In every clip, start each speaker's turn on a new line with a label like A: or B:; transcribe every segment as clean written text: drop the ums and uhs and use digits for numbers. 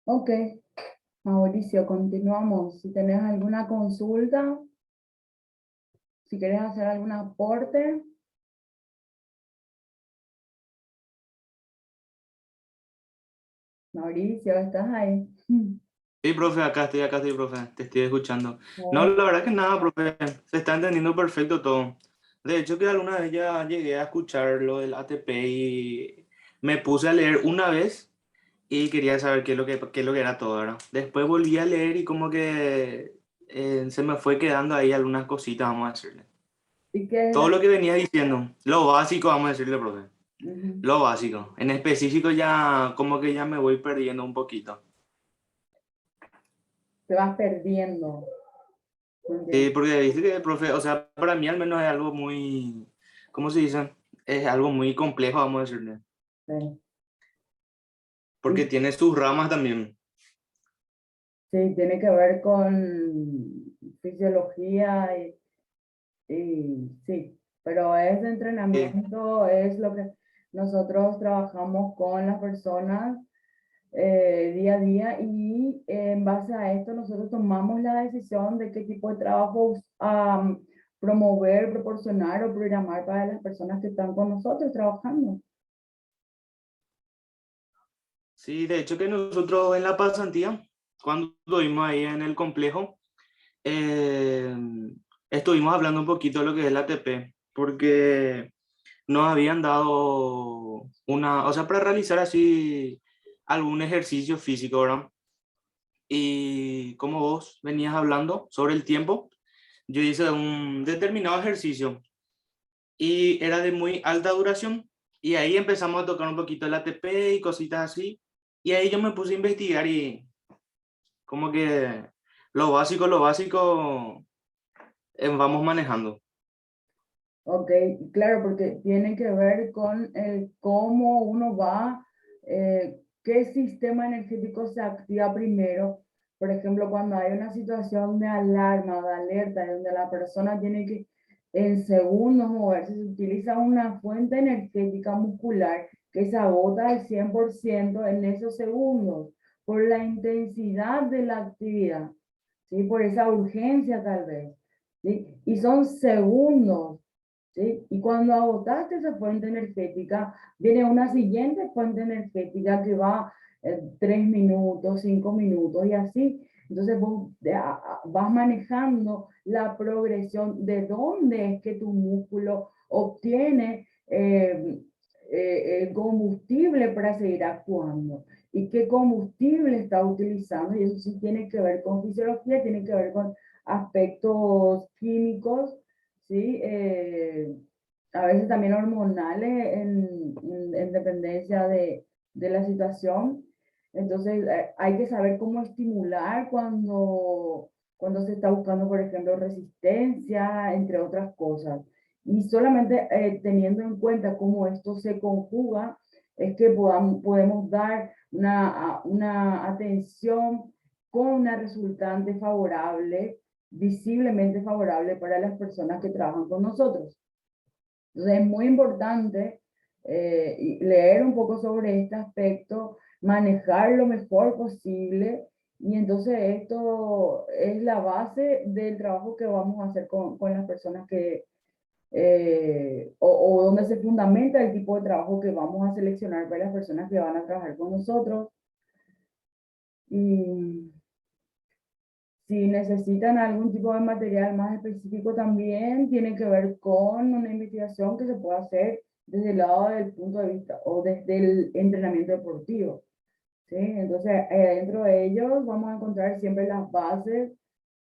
A: Ok, Mauricio, continuamos. Si tenés alguna consulta, si querés hacer algún aporte, Mauricio, ¿estás ahí?
B: Sí, profe, acá estoy, profe, te estoy escuchando. No,
A: Oh,
B: la verdad que nada, profe, se está entendiendo perfecto todo. De hecho, que alguna vez ya llegué a escuchar lo del ATP y me puse a leer una vez y quería saber qué es lo que era todo, ¿verdad? Después volví a leer y como que se me fue quedando ahí algunas cositas, vamos a decirle.
A: ¿y qué es
B: Todo
A: la...
B: lo que venía diciendo, lo básico, vamos a decirle, profe,
A: Ujú.
B: lo básico. En específico ya como que ya me voy perdiendo un poquito.
A: Te vas perdiendo? No
B: Sí,
A: entiendo.
B: porque dice que, profe, o sea, para mí al menos es algo muy, ¿cómo se dice? Es algo muy complejo, vamos a decirle,
A: Sí.
B: porque
A: Y
B: tiene sus ramas también.
A: sí, tiene que ver con fisiología y sí, pero es de
B: Sí,
A: entrenamiento, es lo que nosotros trabajamos con las personas día a día y en base a esto nosotros tomamos la decisión de qué tipo de trabajo promover, proporcionar o programar para las personas que están con nosotros trabajando.
B: sí, de hecho que nosotros en la pasantía, cuando estuvimos ahí en el complejo, eh, estuvimos hablando un poquito de lo que es la ATP, porque nos habían dado una, o sea, para realizar así algún ejercicio físico, ¿verdad? Y como vos venías hablando sobre el tiempo, yo hice un determinado ejercicio y era de muy alta duración y ahí empezamos a tocar un poquito el ATP y cositas así y ahí yo me puse a investigar y como que lo básico vamos manejando.
A: Ok, claro, porque tiene que ver con el cómo uno va, qué sistema energético se activa primero. Por ejemplo, cuando hay una situación de alarma, de alerta, donde la persona tiene que en segundos moverse, se utiliza una fuente energética muscular que se agota al 100% en esos segundos, por la intensidad de la actividad, ¿sí? Por esa urgencia tal vez, ¿sí? Y son segundos. ¿Sí? Y cuando agotaste esa fuente energética, viene una siguiente fuente energética que va 3 minutos, 5 minutos y así. Entonces vos vas manejando la progresión de dónde es que tu músculo obtiene combustible para seguir actuando y qué combustible está utilizando. Y eso sí tiene que ver con fisiología, tiene que ver con aspectos químicos, ¿sí? A veces también hormonales en dependencia de la situación. Entonces, hay que saber cómo estimular cuando se está buscando, por ejemplo, resistencia, entre otras cosas. Y solamente teniendo en cuenta cómo esto se conjuga, es que podemos dar una atención con una resultante favorable, visiblemente favorable para las personas que trabajan con nosotros. Entonces es muy importante leer un poco sobre este aspecto, manejar lo mejor posible y entonces esto es la base del trabajo que vamos a hacer con las personas o donde se fundamenta el tipo de trabajo que vamos a seleccionar para las personas que van a trabajar con nosotros. Y si necesitan algún tipo de material más específico también, tiene que ver con una investigación que se puede hacer desde el lado del punto de vista o desde el entrenamiento deportivo. ¿Sí? Entonces, dentro de ellos vamos a encontrar siempre las bases,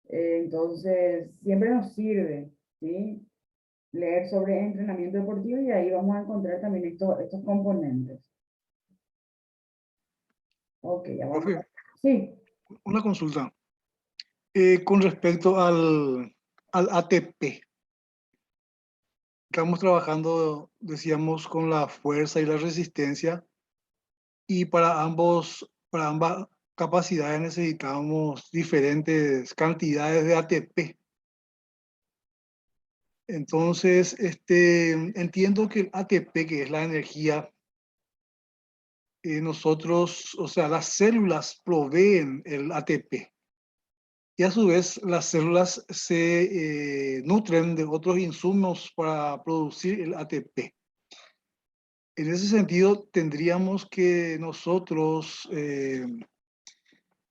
A: entonces siempre nos sirve, ¿sí? Leer sobre entrenamiento deportivo y ahí vamos a encontrar también estos componentes. Ok, ya vamos.
C: Profe,
A: Sí,
C: una consulta. Con respecto al ATP, estamos trabajando, decíamos, con la fuerza y la resistencia, y para ambas capacidades necesitamos diferentes cantidades de ATP. Entonces, entiendo que el ATP, que es la energía nosotros, o sea, las células proveen el ATP. Y a su vez, las células se nutren de otros insumos para producir el ATP. En ese sentido, tendríamos que nosotros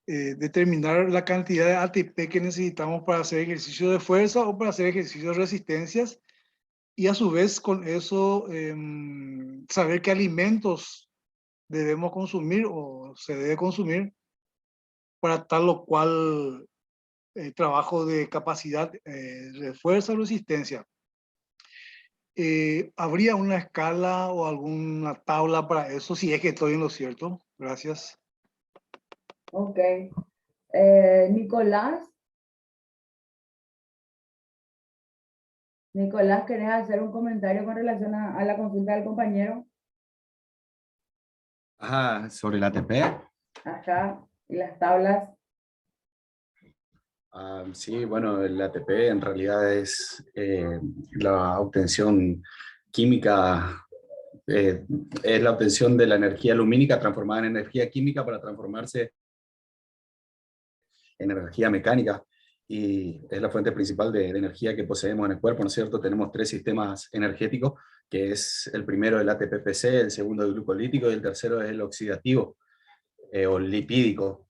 C: determinar la cantidad de ATP que necesitamos para hacer ejercicio de fuerza o para hacer ejercicio de resistencias, y a su vez con eso saber qué alimentos debemos consumir o se debe consumir para tal o cual trabajo de capacidad de fuerza o resistencia. ¿Habría una escala o alguna tabla para eso? Si es que estoy en lo cierto. Gracias.
A: Ok. Nicolás. Nicolás, ¿querés hacer un comentario con relación a la consulta del compañero?
D: Ajá, sobre el ATP.
A: Ajá, y las tablas.
D: Sí, bueno, el ATP en realidad es la obtención química, es la obtención de la energía lumínica transformada en energía química para transformarse en energía mecánica, y es la fuente principal de energía que poseemos en el cuerpo, ¿no es cierto? Tenemos tres sistemas energéticos, que es el primero el ATP-PC, el segundo el glucolítico y el tercero es el oxidativo o lipídico.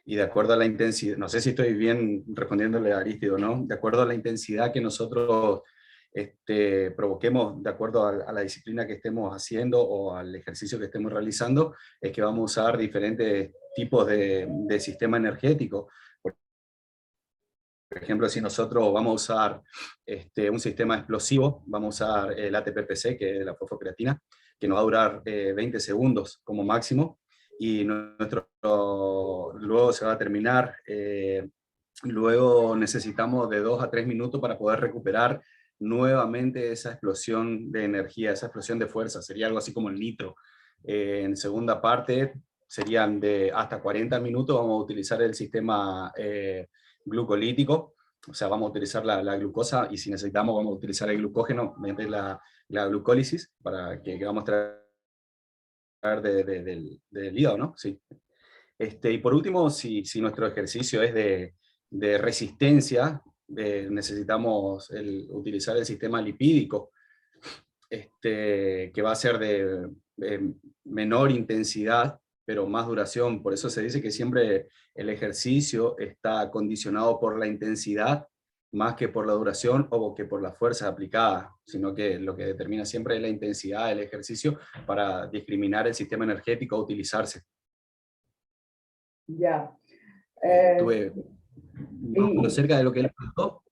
D: Y de acuerdo a la intensidad, no sé si estoy bien respondiéndole a Aristido, ¿no? De acuerdo a la intensidad que nosotros provoquemos, de acuerdo a la disciplina que estemos haciendo o al ejercicio que estemos realizando, es que vamos a usar diferentes tipos de sistema energético. Por ejemplo, si nosotros vamos a usar un sistema explosivo, vamos a usar el ATP-PC, que es la fosfocreatina, que nos va a durar 20 segundos como máximo, y luego se va a terminar. Luego necesitamos de 2 a 3 minutos para poder recuperar nuevamente esa explosión de energía, esa explosión de fuerza. Sería algo así como el nitro. En segunda parte serían de hasta 40 minutos, vamos a utilizar el sistema glucolítico, o sea, vamos a utilizar la glucosa, y si necesitamos vamos a utilizar el glucógeno mediante la glucólisis, para que vamos a traer del hígado, ¿no? Sí. Y por último, si nuestro ejercicio es de resistencia, necesitamos utilizar el sistema lipídico, que va a ser de menor intensidad, pero más duración. Por eso se dice que siempre el ejercicio está condicionado por la intensidad más que por la duración o que por la fuerza aplicada, sino que lo que determina siempre es la intensidad del ejercicio para discriminar el sistema energético a utilizarse.
A: Ya.
D: Estuve más
A: Y
D: cerca de lo que él preguntó.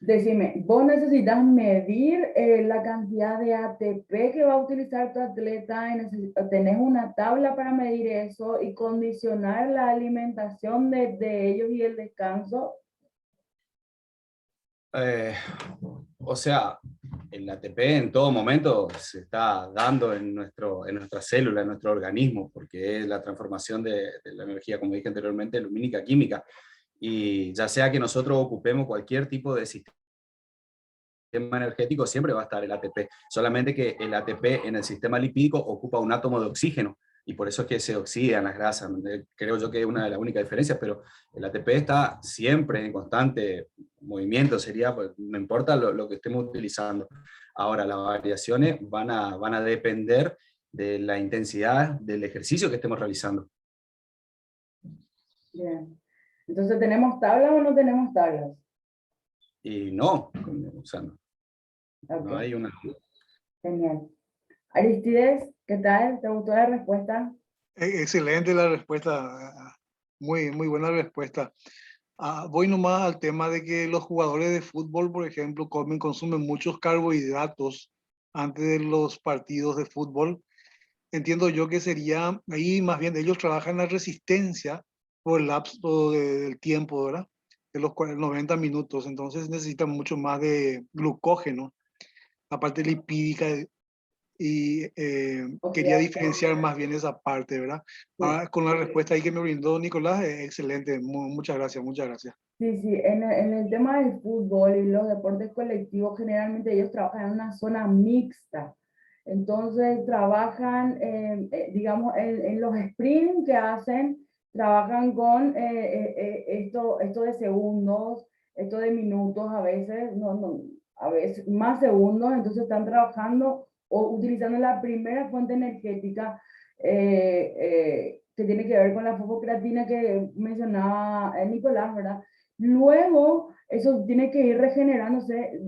A: decime, ¿vos necesitas medir la cantidad de ATP que va a utilizar tu atleta? Y ¿tenés una tabla para medir eso y condicionar la alimentación de ellos y el descanso?
D: O sea, el ATP en todo momento se está dando en nuestra célula, en nuestro organismo, porque es la transformación de la energía, como dije anteriormente, lumínica química. Y ya sea que nosotros ocupemos cualquier tipo de sistema energético, siempre va a estar el ATP. Solamente que el ATP en el sistema lipídico ocupa un átomo de oxígeno, y por eso es que se oxidan las grasas. Creo yo que es una de las únicas diferencias, pero el ATP está siempre en constante movimiento, pues, no importa lo que estemos utilizando. Ahora, las variaciones van a depender de la intensidad del ejercicio que estemos realizando.
A: Bien. Entonces, ¿tenemos tablas o no tenemos tablas?
D: Y no, o sea, no
A: Okay.
D: hay una...
A: Genial. Aristides, ¿qué tal? ¿Te gustó la respuesta?
C: Excelente la respuesta. Muy, muy buena respuesta. Voy nomás al tema de que los jugadores de fútbol, por ejemplo, consumen muchos carbohidratos antes de los partidos de fútbol. Entiendo yo que sería, ahí más bien ellos trabajan la resistencia por el lapso del tiempo, ¿verdad? De los 90 minutos, entonces necesitan mucho más de glucógeno, la parte lipídica, y
A: O
C: quería
A: sea,
C: diferenciar más bien esa parte, ¿verdad?
A: sí,
C: Con la respuesta ahí que me brindó Nicolás, excelente, muchas gracias, muchas gracias.
A: sí, sí. En el tema del fútbol y los deportes colectivos, generalmente ellos trabajan en una zona mixta. Entonces trabajan, digamos, en los sprints que hacen, trabajan con esto de segundos, esto de minutos a veces, a veces más segundos, entonces están trabajando o utilizando la primera fuente energética que tiene que ver con la fosfocreatina que mencionaba Nicolás, ¿verdad? Luego, eso tiene que ir regenerándose,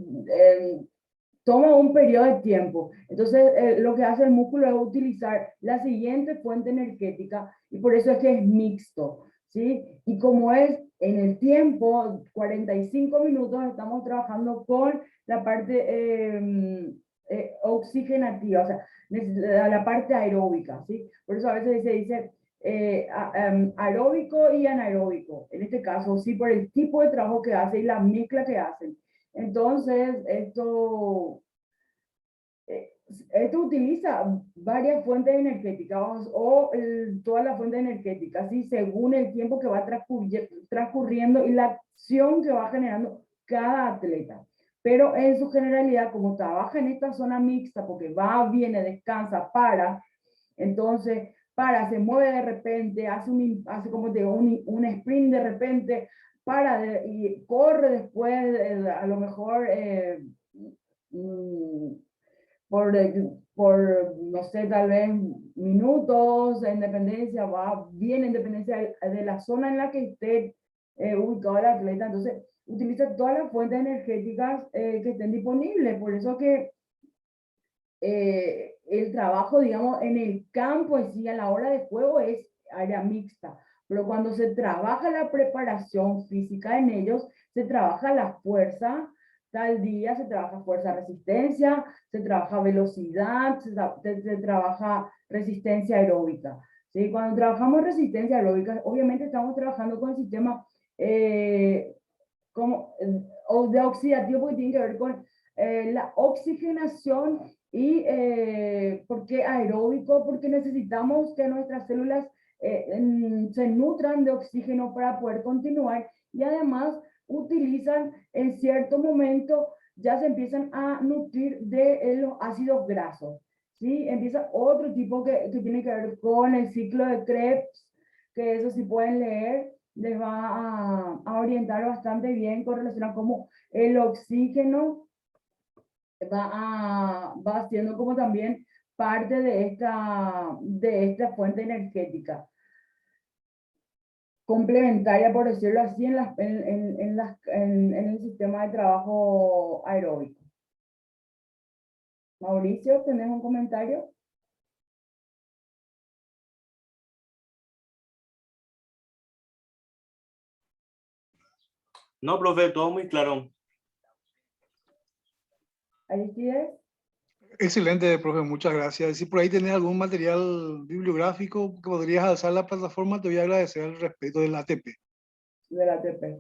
A: toma un periodo de tiempo. Entonces, lo que hace el músculo es utilizar la siguiente fuente energética y por eso es que es mixto, ¿sí? Y como es en el tiempo, 45 minutos, estamos trabajando con la parte oxigenativa, o sea, la parte aeróbica, ¿sí? Por eso a veces se dice aeróbico y anaeróbico, en este caso, sí, por el tipo de trabajo que hace y la mezcla que hacen. Entonces, esto utiliza varias fuentes energéticas todas las fuentes energéticas, ¿sí? Según el tiempo que va transcurriendo y la acción que va generando cada atleta. Pero en su generalidad, como trabaja en esta zona mixta, porque va, viene, descansa, para, entonces para, se mueve de repente, hace como te digo, un sprint de repente, y corre después, a lo mejor por, no sé, tal vez minutos en dependencia, va bien en dependencia de la zona en la que esté ubicado el atleta. Entonces, utiliza todas las fuentes energéticas que estén disponibles. Por eso que el trabajo, digamos, en el campo en sí, a la hora de juego, es área mixta. Pero cuando se trabaja la preparación física en ellos, se trabaja la fuerza, tal día se trabaja fuerza-resistencia, se trabaja velocidad, se trabaja resistencia aeróbica. ¿Sí? Cuando trabajamos resistencia aeróbica, obviamente estamos trabajando con el sistema o de oxidativo, porque tiene que ver con la oxigenación y ¿por qué aeróbico? Porque necesitamos que nuestras células se nutran de oxígeno para poder continuar y además utilizan en cierto momento, ya se empiezan a nutrir de los ácidos grasos, ¿sí? Empieza otro tipo que tiene que ver con el ciclo de Krebs, que eso sí pueden leer, les va a orientar bastante bien con relación a cómo el oxígeno va siendo como también parte de esta fuente energética complementaria, por decirlo así, en el sistema de trabajo aeróbico. Mauricio, ¿tenés un comentario?
B: No, profe, todo muy claro.
A: ¿Aristides?
C: Excelente, profe, muchas gracias. Si por ahí tenés algún material bibliográfico que podrías alzar la plataforma, te voy a agradecer al respecto del ATP.
A: De la ATP.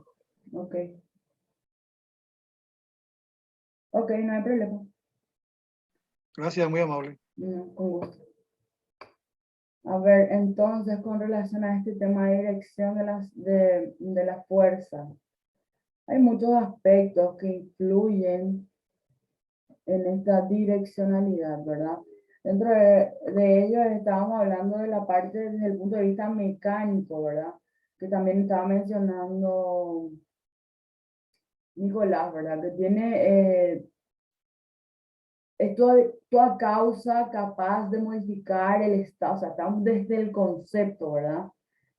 A: Ok. Ok, no hay problema.
C: Gracias, muy amable.
A: No, con gusto. A ver, entonces, con relación a este tema de dirección de la fuerza, hay muchos aspectos que influyen en esta direccionalidad, ¿verdad? Dentro de ellos estábamos hablando de la parte desde el punto de vista mecánico, ¿verdad? Que también estaba mencionando Nicolás, ¿verdad? Que tiene toda causa capaz de modificar el estado, o sea, estamos desde el concepto, ¿verdad?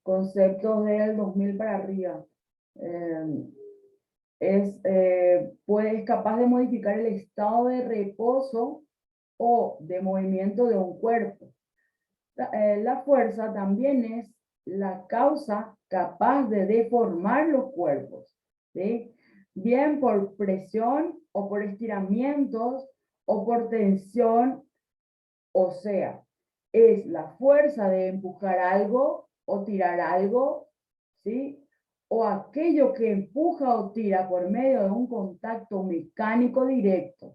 A: Conceptos del 2000 para arriba. Es capaz de modificar el estado de reposo o de movimiento de un cuerpo. La fuerza también es la causa capaz de deformar los cuerpos, ¿sí? Bien por presión o por estiramientos o por tensión, o sea, es la fuerza de empujar algo o tirar algo, ¿sí? O aquello que empuja o tira por medio de un contacto mecánico directo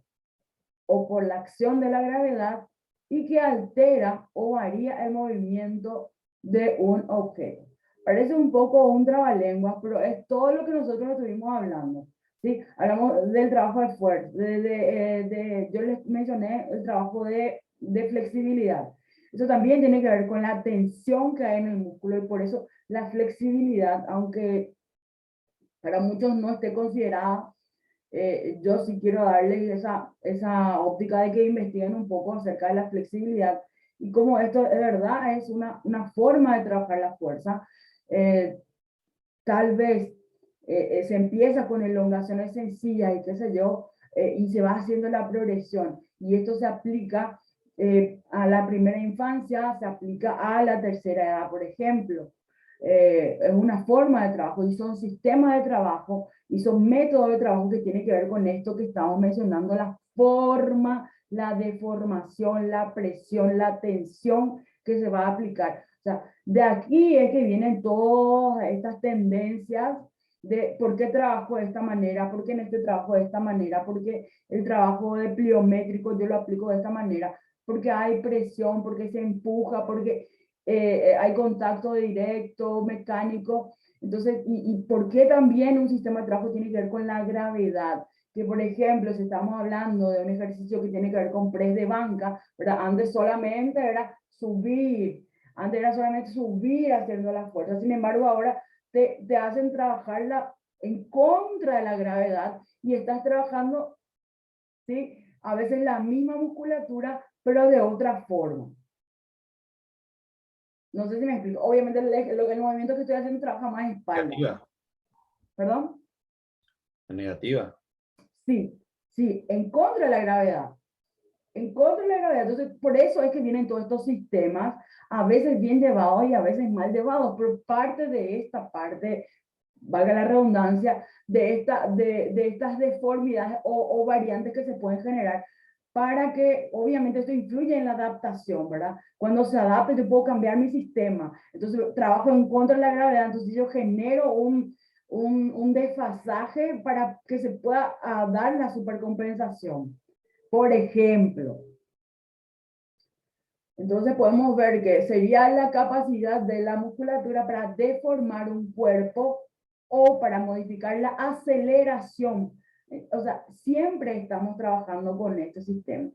A: o por la acción de la gravedad y que altera o varía el movimiento de un objeto. Parece un poco un trabalenguas, pero es todo lo que nosotros estuvimos hablando. ¿Sí? Hablamos del trabajo de fuerza, yo les mencioné el trabajo de de flexibilidad. Eso también tiene que ver con la tensión que hay en el músculo y por eso la flexibilidad, aunque para muchos no esté considerada, yo sí quiero darles esa óptica de que investiguen un poco acerca de la flexibilidad y cómo esto de verdad es una forma de trabajar la fuerza. Tal vez se empieza con elongaciones sencillas y qué sé yo, y se va haciendo la progresión. Y esto se aplica a la primera infancia, se aplica a la tercera edad, por ejemplo. Es una forma de trabajo y son sistemas de trabajo y son métodos de trabajo que tienen que ver con esto que estamos mencionando, la forma, la deformación, la presión, la tensión que se va a aplicar. O sea, de aquí es que vienen todas estas tendencias de por qué trabajo de esta manera, por qué en este trabajo de esta manera, por qué el trabajo de pliométrico yo lo aplico de esta manera, porque hay presión, porque se empuja, porque hay contacto directo, mecánico. Entonces, y por qué también un sistema de trabajo tiene que ver con la gravedad. Que, por ejemplo, si estamos hablando de un ejercicio que tiene que ver con press de banca, ¿verdad? Antes solamente era subir, antes era solamente subir haciendo la fuerza. Sin embargo, ahora te hacen trabajarla en contra de la gravedad y estás trabajando, ¿sí? A veces la misma musculatura, pero de otra forma. No sé si me explico. Obviamente el movimiento que estoy haciendo trabaja más espalda.
D: Negativa.
A: ¿Perdón?
D: Negativa.
A: Sí, sí, en contra de la gravedad. En contra de la gravedad. Entonces, por eso es que vienen todos estos sistemas, a veces bien llevados y a veces mal llevados, pero parte de esta parte, valga la redundancia, de estas deformidades o variantes que se pueden generar para que, obviamente, esto influye en la adaptación, ¿verdad? Cuando se adapta, yo puedo cambiar mi sistema. Entonces, trabajo en contra de la gravedad, entonces yo genero un desfasaje para que se pueda dar la supercompensación. Por ejemplo, entonces podemos ver que sería la capacidad de la musculatura para deformar un cuerpo o para modificar la aceleración. O sea, siempre estamos trabajando con este sistema.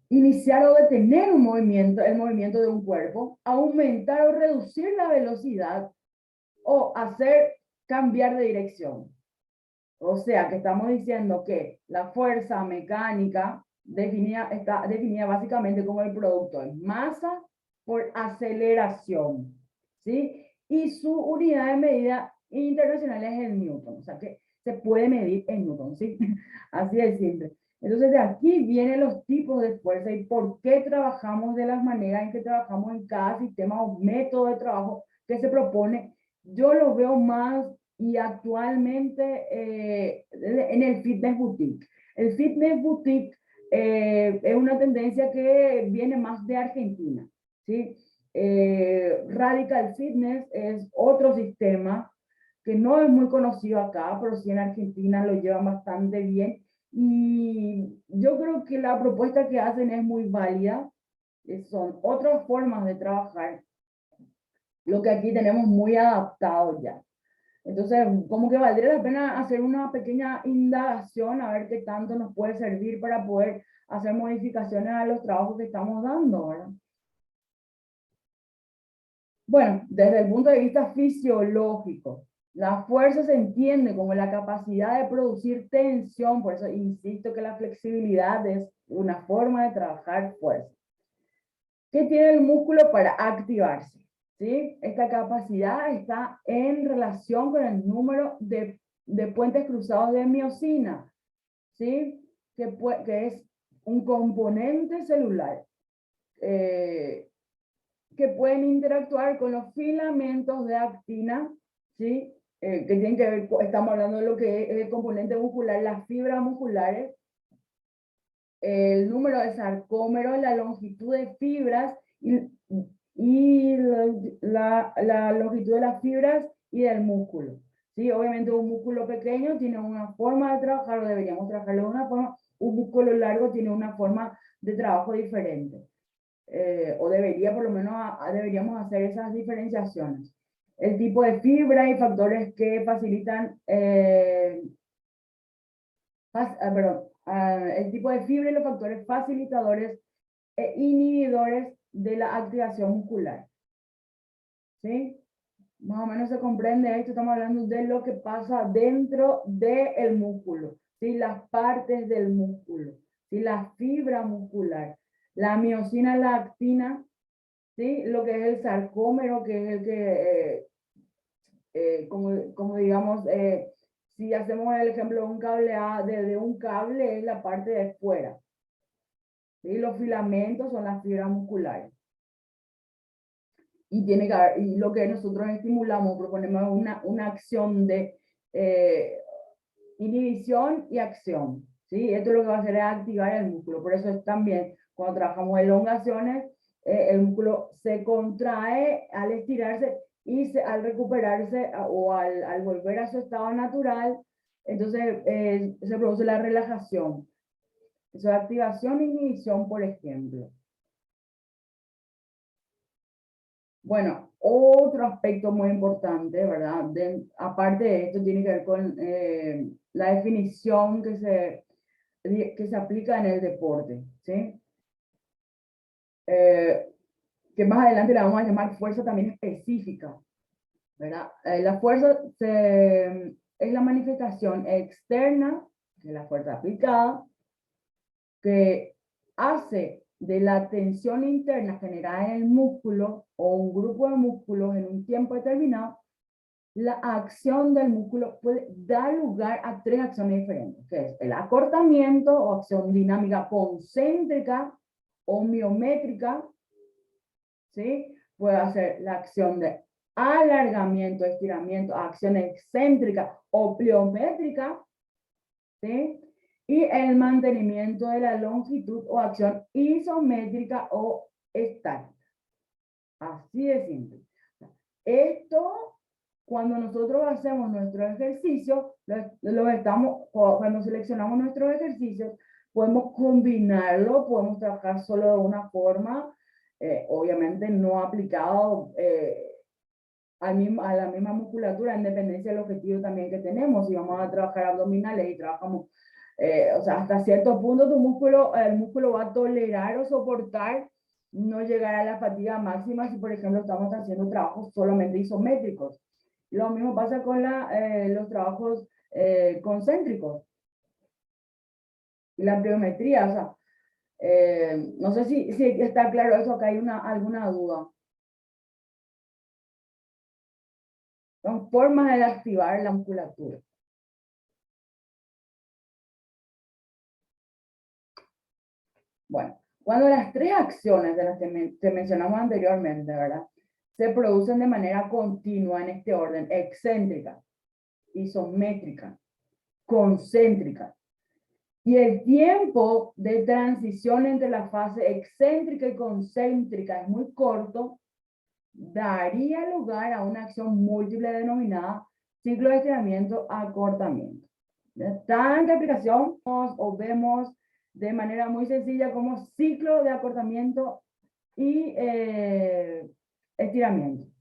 A: Iniciar o detener un movimiento, el movimiento de un cuerpo, aumentar o reducir la velocidad o hacer cambiar de dirección. O sea, que estamos diciendo que la fuerza mecánica está definida básicamente como el producto de masa por aceleración, ¿sí? Y su unidad de medida internacional es el Newton, o sea que se puede medir en Newton, ¿sí? Así de simple. Entonces de aquí vienen los tipos de fuerza y por qué trabajamos de las maneras en que trabajamos en cada sistema o método de trabajo que se propone. Yo lo veo más y actualmente en el fitness boutique. El fitness boutique es una tendencia que viene más de Argentina, ¿sí? Radical Fitness es otro sistema que no es muy conocido acá, pero sí en Argentina lo llevan bastante bien. Y yo creo que la propuesta que hacen es muy válida. Son otras formas de trabajar, lo que aquí tenemos muy adaptado ya. Entonces, como que valdría la pena hacer una pequeña indagación a ver qué tanto nos puede servir para poder hacer modificaciones a los trabajos que estamos dando, ¿verdad? Bueno, desde el punto de vista fisiológico, la fuerza se entiende como la capacidad de producir tensión, por eso insisto que la flexibilidad es una forma de trabajar fuerza. ¿Qué tiene el músculo para activarse? ¿Sí? Esta capacidad está en relación con el número de puentes cruzados de miosina, ¿sí? Que es un componente celular que pueden interactuar con los filamentos de actina, ¿sí? Que tienen que ver, estamos hablando de lo que es el componente muscular, las fibras musculares, el número de sarcómeros, la longitud de fibras y la longitud de las fibras y del músculo. ¿Sí? Obviamente un músculo pequeño tiene una forma de trabajar, o deberíamos trabajarlo de una forma, un músculo largo tiene una forma de trabajo diferente. O debería, por lo menos, deberíamos hacer esas diferenciaciones. El tipo de fibra y factores que facilitan, el tipo de fibra y los factores facilitadores e inhibidores de la activación muscular. ¿Sí? Más o menos se comprende esto, estamos hablando de lo que pasa dentro del músculo, ¿sí? Las partes del músculo, ¿sí? La fibra muscular, la miosina, la actina, ¿sí? Lo que es el sarcómero, que es el que, como digamos, si hacemos el ejemplo de un cable de un cable, es la parte de fuera, ¿sí? Los filamentos son las fibras musculares. Y, tiene que haber, y lo que nosotros estimulamos, proponemos una acción de inhibición y acción, ¿sí? Esto lo que va a hacer es activar el músculo. Por eso es también, cuando trabajamos elongaciones, el músculo se contrae al estirarse y al recuperarse o al volver a su estado natural, entonces se produce la relajación. Eso es activación e inhibición, por ejemplo. Bueno, otro aspecto muy importante, ¿verdad? Aparte de esto, tiene que ver con la definición que se aplica en el deporte, ¿sí? Que más adelante la vamos a llamar fuerza también específica, ¿verdad? La fuerza es la manifestación externa, que es la fuerza aplicada, que hace de la tensión interna generada en el músculo o un grupo de músculos en un tiempo determinado, la acción del músculo puede dar lugar a tres acciones diferentes, que es el acortamiento o acción dinámica concéntrica o miométrica, ¿sí? Puede hacer la acción de alargamiento, estiramiento, acción excéntrica o pliométrica, ¿sí? Y el mantenimiento de la longitud o acción isométrica o estática. Así de simple. Esto, cuando nosotros hacemos nuestro ejercicio, cuando seleccionamos nuestros ejercicios, podemos combinarlo, podemos trabajar solo de una forma, obviamente no aplicado a la misma musculatura, en dependencia del objetivo también que tenemos. Si vamos a trabajar abdominales y trabajamos, o sea, hasta cierto punto el músculo va a tolerar o soportar no llegar a la fatiga máxima si, por ejemplo, estamos haciendo trabajos solamente isométricos. Lo mismo pasa con los trabajos concéntricos. Y la pliometría, o sea, no sé si está claro eso, acá hay alguna duda. Son formas de activar la musculatura. Bueno, cuando las tres acciones de las que mencionamos anteriormente, ¿verdad?, se producen de manera continua en este orden: excéntrica, isométrica, concéntrica, y el tiempo de transición entre la fase excéntrica y concéntrica es muy corto, daría lugar a una acción múltiple denominada ciclo de estiramiento-acortamiento. Tanta aplicación o vemos de manera muy sencilla como ciclo de acortamiento y estiramiento,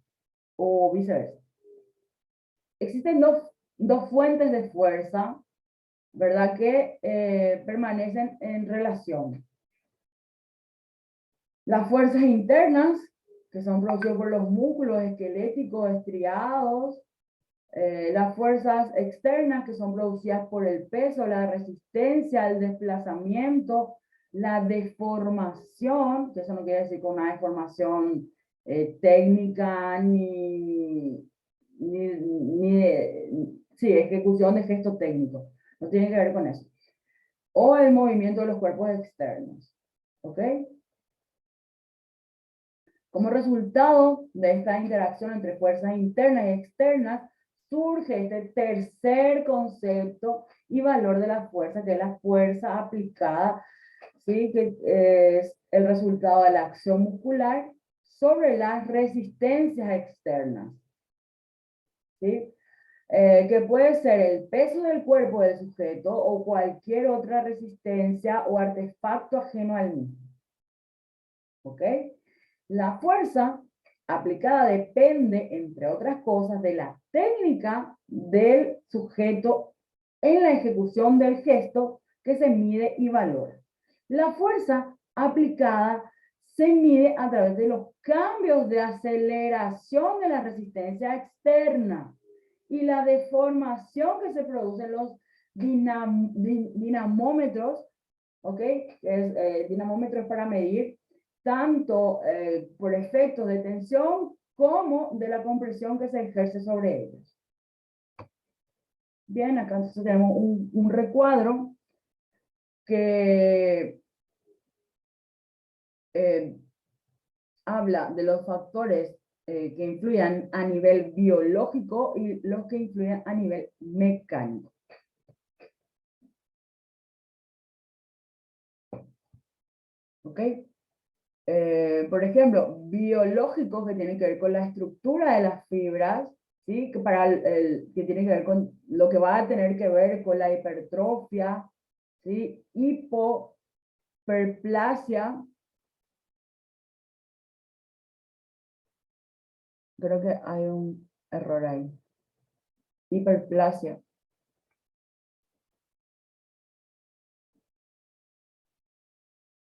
A: o viceversa. Existen dos fuentes de fuerza, ¿verdad?, que permanecen en relación. Las fuerzas internas, que son producidas por los músculos esqueléticos estriados, las fuerzas externas, que son producidas por el peso, la resistencia, el desplazamiento, la deformación, que eso no quiere decir con una deformación técnica sí, ejecución de gesto técnico, no tiene que ver con eso, o el movimiento de los cuerpos externos, ¿ok? Como resultado de esta interacción entre fuerzas internas y externas, surge este tercer concepto y valor de la fuerza, que es la fuerza aplicada, ¿sí?, que es el resultado de la acción muscular sobre las resistencias externas, ¿sí? Que puede ser el peso del cuerpo del sujeto o cualquier otra resistencia o artefacto ajeno al mismo. ¿Ok? La fuerza aplicada depende, entre otras cosas, de la técnica del sujeto en la ejecución del gesto que se mide y valora. La fuerza aplicada se mide a través de los cambios de aceleración de la resistencia externa y la deformación que se produce en los dinamómetros, ¿ok? Dinamómetros para medir tanto por efectos de tensión como de la compresión que se ejerce sobre ellos. Bien, acá entonces tenemos un recuadro que habla de los factores que influyen a nivel biológico y los que influyen a nivel mecánico. ¿Ok? Por ejemplo, biológicos que tienen que ver con la estructura de las fibras, ¿sí? Que tiene que ver con lo que va a tener que ver con la hipertrofia, ¿sí? Hipoperplasia. Creo que hay un error ahí. Hiperplasia.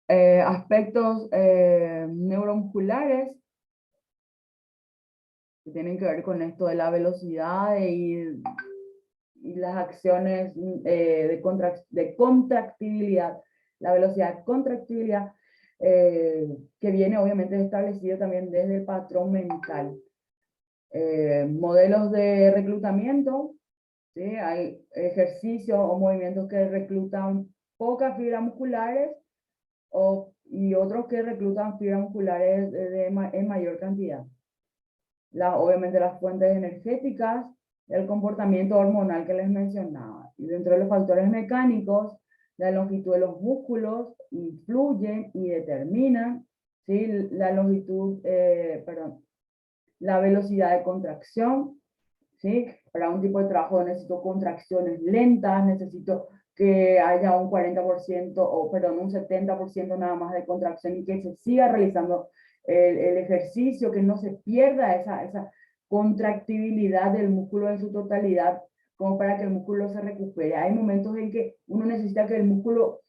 A: Aspectos neuromusculares que tienen que ver con esto de la velocidad y las acciones de contractibilidad, la velocidad de contractibilidad, que viene obviamente establecido también desde el patrón mental. Modelos de reclutamiento, ¿sí? Hay ejercicios o movimientos que reclutan pocas fibras musculares y otros que reclutan fibras musculares en mayor cantidad. Obviamente las fuentes energéticas, el comportamiento hormonal que les mencionaba. Y dentro de los factores mecánicos, la longitud de los músculos influyen y determinan, ¿sí? La velocidad de contracción, ¿sí? Para un tipo de trabajo necesito contracciones lentas, necesito que haya un 40% un 70% nada más de contracción y que se siga realizando el ejercicio, que no se pierda esa contractibilidad del músculo en su totalidad, como para que el músculo se recupere. Hay momentos en que uno necesita que el músculo,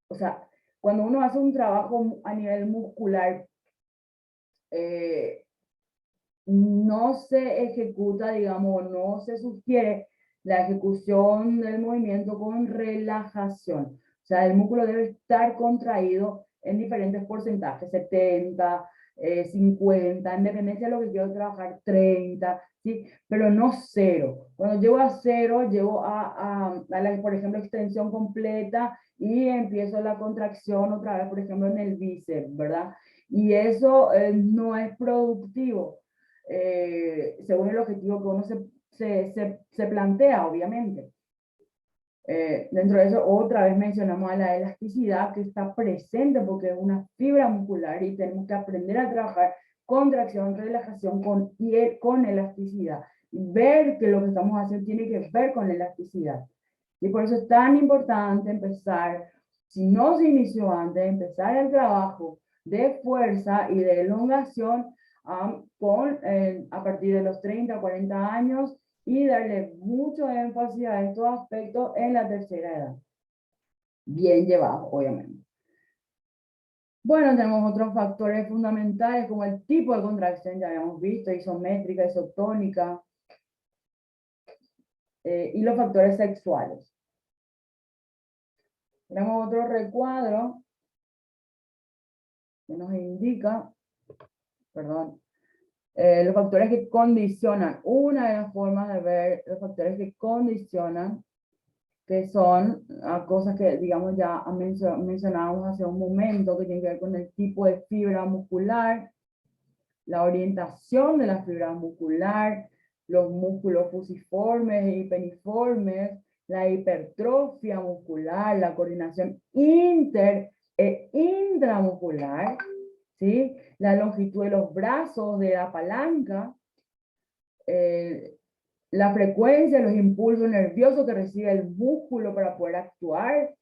A: o sea, cuando uno hace un trabajo a nivel muscular, no se ejecuta, digamos, no se sugiere la ejecución del movimiento con relajación. O sea, el músculo debe estar contraído en diferentes porcentajes, 70, 50, en dependencia de lo que quiero trabajar, 30, ¿sí? Pero no cero. Cuando llego a cero, llego a la, por ejemplo, extensión completa y empiezo la contracción otra vez, por ejemplo, en el bíceps, ¿verdad? Y eso no es productivo. Según el objetivo que uno se plantea, obviamente. Dentro de eso, otra vez mencionamos a la elasticidad que está presente porque es una fibra muscular y tenemos que aprender a trabajar contracción, relajación con elasticidad. Y ver que lo que estamos haciendo tiene que ver con la elasticidad. Y por eso es tan importante empezar, si no se inició antes, empezar el trabajo de fuerza y de elongación a partir de los 30 o 40 años y darle mucho énfasis a estos aspectos en la tercera edad. Bien llevado, obviamente. Bueno, tenemos otros factores fundamentales como el tipo de contracción, ya habíamos visto, isométrica, isotónica, y los factores sexuales. Tenemos otro recuadro que nos indica, perdón, los factores que condicionan, una de las formas de ver los factores que condicionan, que son cosas que, digamos, ya mencionábamos hace un momento, que tienen que ver con el tipo de fibra muscular, la orientación de la fibra muscular, los músculos fusiformes y peniformes, la hipertrofia muscular, la coordinación inter e intramuscular, ¿sí? La longitud de los brazos de la palanca, la frecuencia, los impulsos nerviosos que recibe el músculo para poder actuar,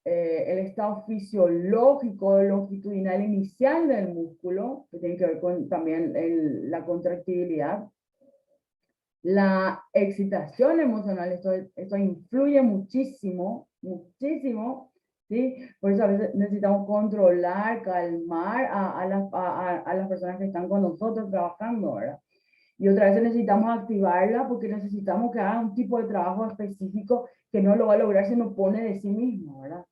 A: el estado fisiológico longitudinal inicial del músculo, que tiene que ver con también la contractibilidad, La excitación emocional, esto influye muchísimo, muchísimo, ¿sí? Por eso a veces necesitamos controlar, calmar a las personas que están con nosotros trabajando, ¿verdad? Y otra vez necesitamos activarla porque necesitamos que haga un tipo de trabajo específico que no lo va a lograr si no pone de sí mismo, ¿verdad?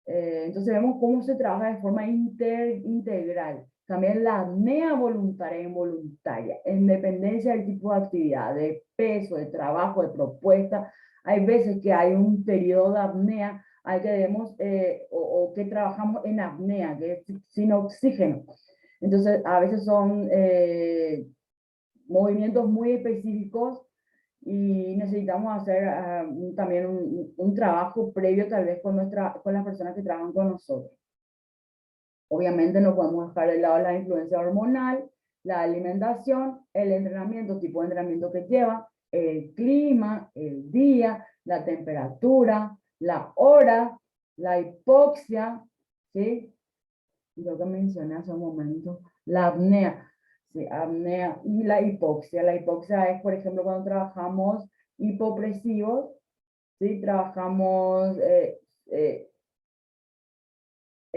A: Entonces vemos cómo se trabaja de forma integral. También la apnea voluntaria e involuntaria, en dependencia del tipo de actividad, de peso, de trabajo, de propuesta. Hay veces que hay un periodo de apnea, hay que debemos, o que trabajamos en apnea, que es sin oxígeno. Entonces, a veces son movimientos muy específicos y necesitamos hacer también un trabajo previo tal vez con las personas que trabajan con nosotros. Obviamente no podemos dejar de lado la influencia hormonal, la alimentación, el entrenamiento, tipo de entrenamiento que lleva, el clima, el día, la temperatura, la hora, la hipoxia, ¿sí? Lo que mencioné hace un momento, la apnea. Sí, apnea y la hipoxia. La hipoxia es, por ejemplo, cuando trabajamos hipopresivos, ¿sí? Trabajamos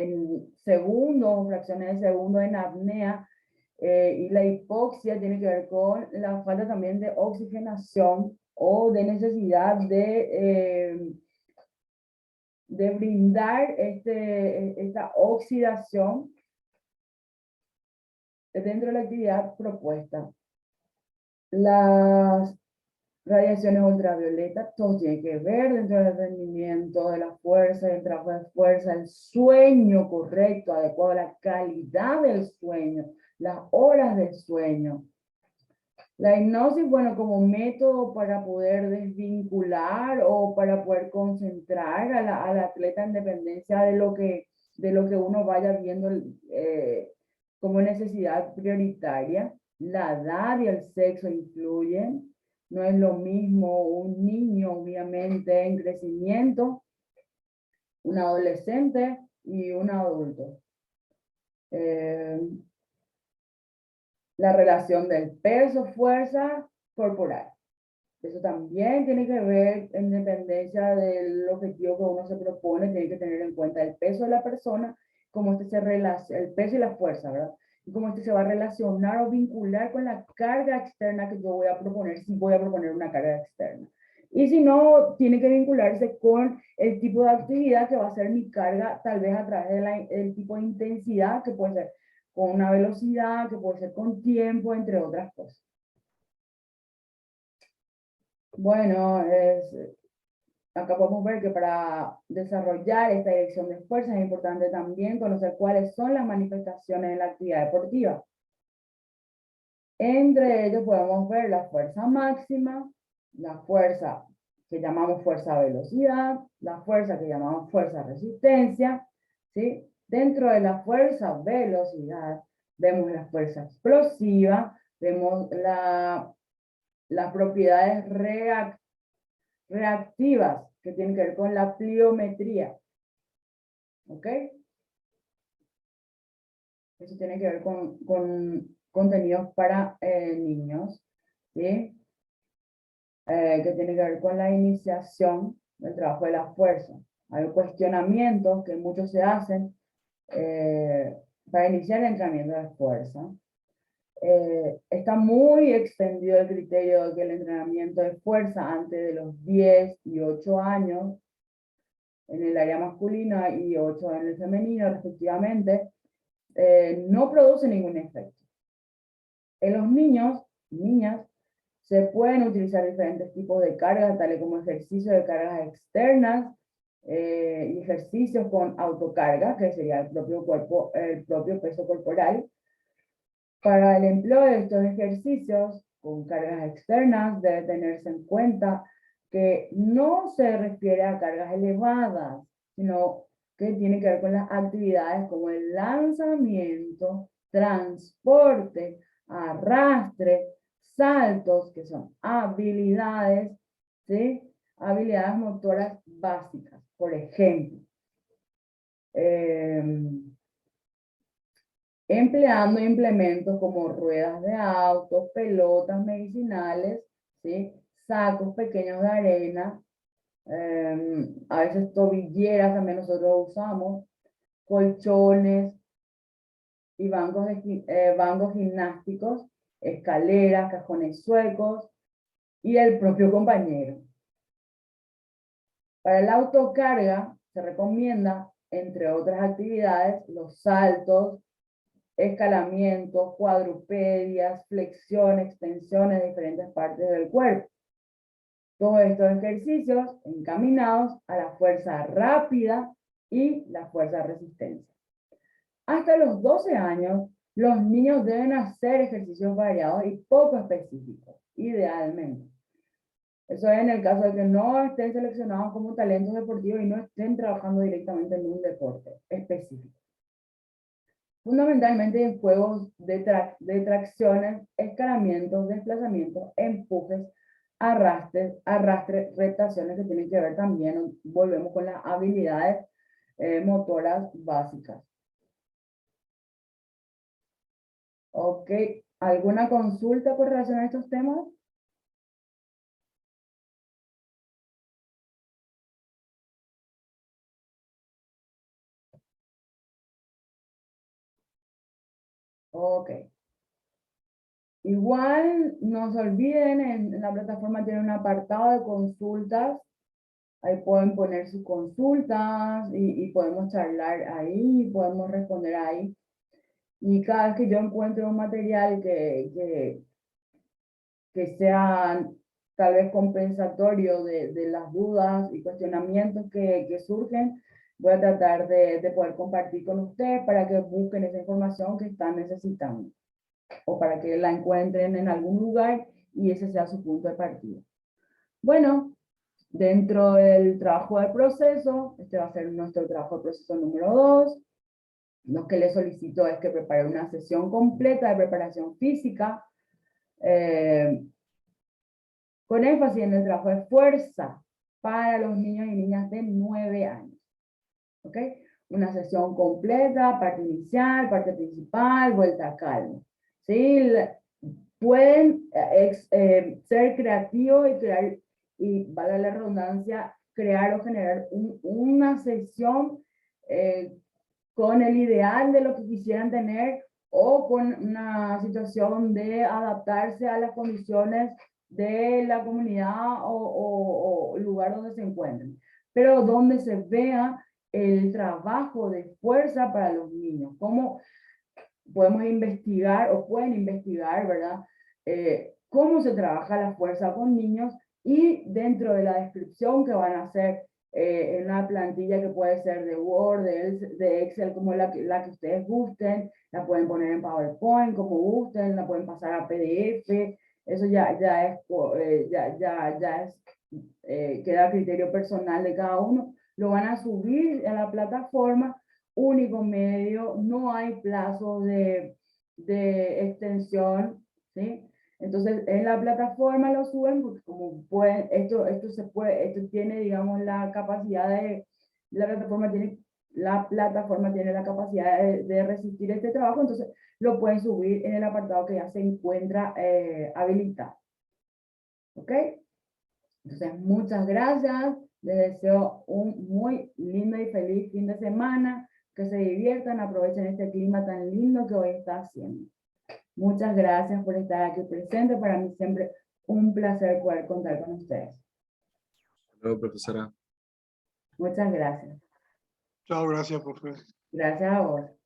A: en segundos, fracciones de segundo en apnea, y la hipoxia tiene que ver con la falta también de oxigenación o de necesidad de brindar esta oxidación dentro de la actividad propuesta. Las radiaciones ultravioletas, todo tiene que ver dentro del rendimiento, de la fuerza, del trabajo de fuerza, el sueño correcto, adecuado, la calidad del sueño, las horas del sueño. La hipnosis, bueno, como método para poder desvincular o para poder concentrar al atleta en dependencia de lo que uno vaya viendo como necesidad prioritaria. La edad y el sexo influyen. No es lo mismo un niño, obviamente, en crecimiento, un adolescente y un adulto. La relación del peso-fuerza corporal. Eso también tiene que ver en dependencia del objetivo que uno se propone, tiene que tener en cuenta el peso de la persona, cómo este se relaciona, el peso y la fuerza, ¿verdad? Y cómo este se va a relacionar o vincular con la carga externa que yo voy a proponer, si voy a proponer una carga externa. Y si no, tiene que vincularse con el tipo de actividad que va a ser mi carga, tal vez a través del tipo de intensidad, que puede ser con una velocidad, que puede ser con tiempo, entre otras cosas. Bueno, acá podemos ver que para desarrollar esta dirección de fuerza es importante también conocer cuáles son las manifestaciones de la actividad deportiva. Entre ellos podemos ver la fuerza máxima, la fuerza que llamamos fuerza velocidad, la fuerza que llamamos fuerza resistencia, ¿sí? Dentro de la fuerza velocidad vemos la fuerza explosiva, vemos las propiedades reactivas que tienen que ver con la pliometría. ¿Ok? Eso tiene que ver con contenidos para niños, ¿sí? Que tiene que ver con la iniciación del trabajo de la fuerza. Hay cuestionamientos que muchos se hacen para iniciar el entrenamiento de fuerza. Está muy extendido el criterio de que el entrenamiento de fuerza antes de los 10 y 8 años en el área masculina y 8 en el femenino respectivamente, no produce ningún efecto. En los niños y niñas se pueden utilizar diferentes tipos de cargas, tales como ejercicios de cargas externas y ejercicios con autocarga, que sería el propio peso corporal. Para el empleo de estos ejercicios con cargas externas debe tenerse en cuenta que no se refiere a cargas elevadas, sino que tiene que ver con las actividades como el lanzamiento, transporte, arrastre, saltos, que son habilidades, ¿sí? Habilidades motoras básicas. Por ejemplo, empleando implementos como ruedas de autos, pelotas medicinales, ¿sí? Sacos pequeños de arena, a veces tobilleras también nosotros usamos, colchones y bancos gimnásticos, escaleras, cajones suecos y el propio compañero. Para la autocarga se recomienda, entre otras actividades, los saltos, escalamientos, cuadrupedias, flexiones, extensiones de diferentes partes del cuerpo. Todos estos ejercicios encaminados a la fuerza rápida y la fuerza resistencia. Hasta los 12 años, los niños deben hacer ejercicios variados y poco específicos, idealmente. Eso es en el caso de que no estén seleccionados como talentos deportivos y no estén trabajando directamente en un deporte específico. Fundamentalmente en juegos de tracciones, escalamientos, desplazamientos, empujes, arrastres, reptaciones que tienen que ver también, volvemos con las habilidades motoras básicas. Ok, ¿alguna consulta con relación a estos temas? Ok. Igual, no se olviden, en la plataforma tiene un apartado de consultas. Ahí pueden poner sus consultas y podemos charlar ahí, podemos responder ahí. Y cada vez que yo encuentro un material que sea tal vez compensatorio de las dudas y cuestionamientos que surgen, voy a tratar de poder compartir con ustedes para que busquen esa información que están necesitando o para que la encuentren en algún lugar y ese sea su punto de partida. Bueno, dentro del trabajo de proceso, este va a ser nuestro trabajo de proceso número 2. Lo que les solicito es que preparen una sesión completa de preparación física, con énfasis en el trabajo de fuerza para los niños y niñas de 9 años. ¿Ok? Una sesión completa, parte inicial, parte principal, vuelta a calma. ¿Sí? Pueden ser creativos y crear, y vale la redundancia, crear o generar una sesión con el ideal de lo que quisieran tener o con una situación de adaptarse a las condiciones de la comunidad o lugar donde se encuentren, pero donde se vea el trabajo de fuerza para los niños, cómo podemos investigar o pueden investigar, ¿verdad? Cómo se trabaja la fuerza con niños y dentro de la descripción que van a hacer en una plantilla que puede ser de Word, de Excel, como la que ustedes gusten, la pueden poner en PowerPoint como gusten, la pueden pasar a PDF, eso ya queda a criterio personal de cada uno, lo van a subir a la plataforma, único medio, no hay plazo de extensión, ¿sí? Entonces, en la plataforma lo suben, porque como pueden, esto tiene, digamos, la capacidad de, la plataforma tiene la capacidad de resistir este trabajo, entonces lo pueden subir en el apartado que ya se encuentra habilitado. ¿Ok? Entonces, muchas gracias. Les deseo un muy lindo y feliz fin de semana. Que se diviertan, aprovechen este clima tan lindo que hoy está haciendo. Muchas gracias por estar aquí presente. Para mí siempre un placer poder contar con ustedes.
D: Hasta luego, profesora.
A: Muchas gracias.
C: Chao, gracias, profe.
A: Gracias a vos.